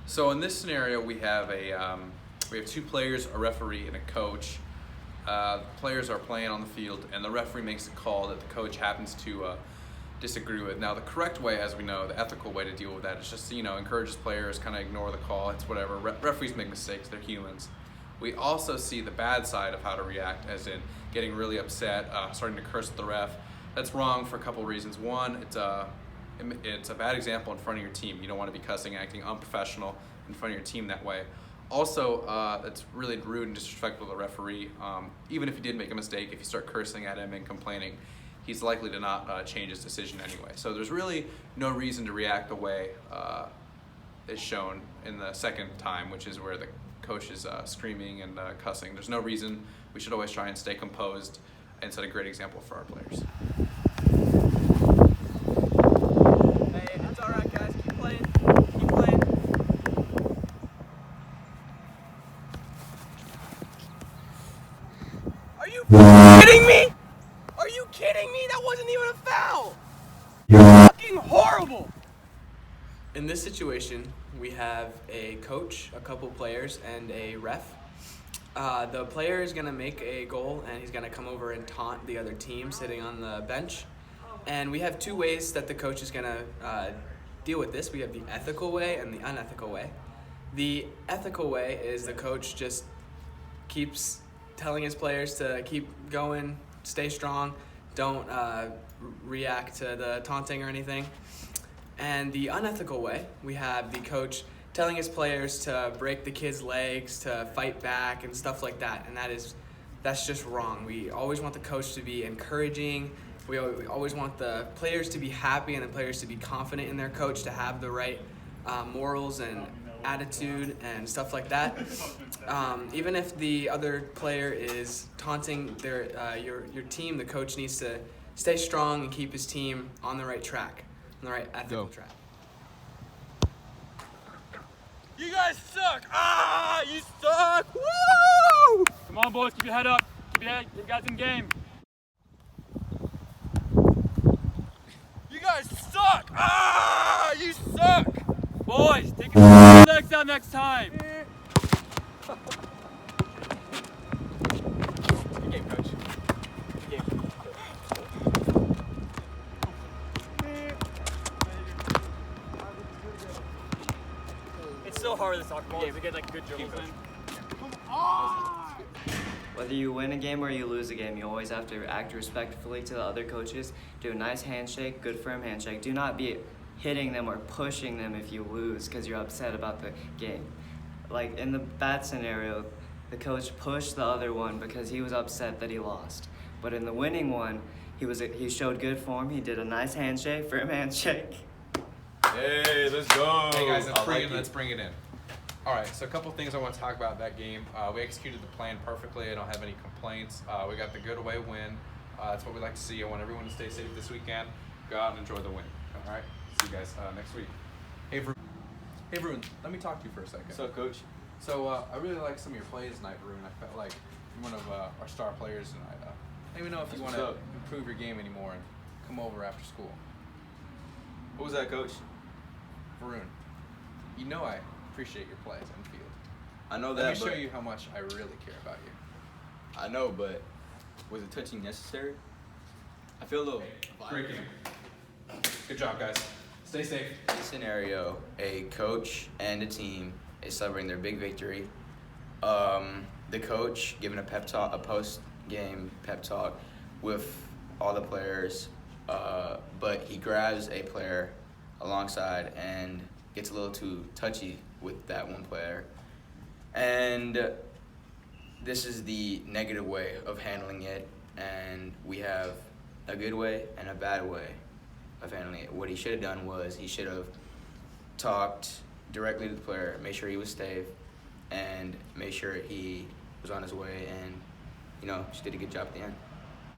So in this scenario, we have two players, a referee, and a coach. Players are playing on the field, and the referee makes a call that the coach happens to disagree with. Now, the correct way, as we know, the ethical way to deal with that is just encourages players, kind of ignore the call. It's whatever. Referees make mistakes; they're humans. We also see the bad side of how to react, as in getting really upset, starting to curse at the ref. That's wrong for a couple reasons. One, it's a bad example in front of your team. You don't want to be cussing, acting unprofessional in front of your team that way. Also, that's really rude and disrespectful to the referee. Even if he did make a mistake, if you start cursing at him and complaining, he's likely to not change his decision anyway. So there's really no reason to react the way is shown in the second time, which is where the coach is screaming and cussing. There's no reason. We should always try and stay composed and set a great example for our players. Hey, that's all right, guys. Keep playing. Keep playing. Are you kidding me? Are you kidding me? That wasn't even a foul. You're fucking horrible. In this situation, we have a coach, a couple players, and a ref. The player is going to make a goal, and he's going to come over and taunt the other team sitting on the bench. And we have two ways that the coach is going to deal with this. We have the ethical way and the unethical way. The ethical way is the coach just keeps telling his players to keep going, stay strong, don't react to the taunting or anything. And the unethical way, we have the coach telling his players to break the kids' legs, to fight back, and stuff like that. And that's just wrong. We always want the coach to be encouraging. We always want the players to be happy and the players to be confident in their coach, to have the right morals and attitude and stuff like that. Even if the other player is taunting your team, the coach needs to stay strong and keep his team on the right track, on the right ethical track. You guys suck! Ah, you suck! Woo! Come on, boys, keep your head up. Keep your guys in game. You guys suck! Ah, you suck! Boys, take your legs down next time. Good game, coach. Good game. It's so hard to talk about. We get like good dribbles in. Whether you win a game or you lose a game, you always have to act respectfully to the other coaches. Do a nice handshake, good firm handshake. Do not be hitting them or pushing them if you lose because you're upset about the game. Like in the bad scenario, the coach pushed the other one because he was upset that he lost. But in the winning one, he showed good form. He did a nice handshake, firm handshake. Hey, let's go. Hey guys, let's bring it in. All right, so a couple things I want to talk about that game. We executed the plan perfectly. I don't have any complaints. We got the good away win. That's what we like to see. I want everyone to stay safe this weekend. Go out and enjoy the win. All right, see you guys next week. Hey, Varun, let me talk to you for a second. What's up, Coach? So I really like some of your plays tonight, Varun. I felt like you're one of our star players tonight. Let me know if you want to improve your game anymore and come over after school. What was that, Coach? Varun, you know I appreciate your plays on the field. I know that. Let me show you how much I really care about you. I know, but was the touching necessary? I feel a little. Great game. Good job, guys. Stay safe. In this scenario, a coach and a team is celebrating their big victory. The coach giving a pep talk, a post-game pep talk with all the players, but he grabs a player alongside and gets a little too touchy with that one player. And this is the negative way of handling it, and we have a good way and a bad way of handling it. What he should have done was he should have talked directly to the player, made sure he was safe, and made sure he was on his way, and just did a good job at the end.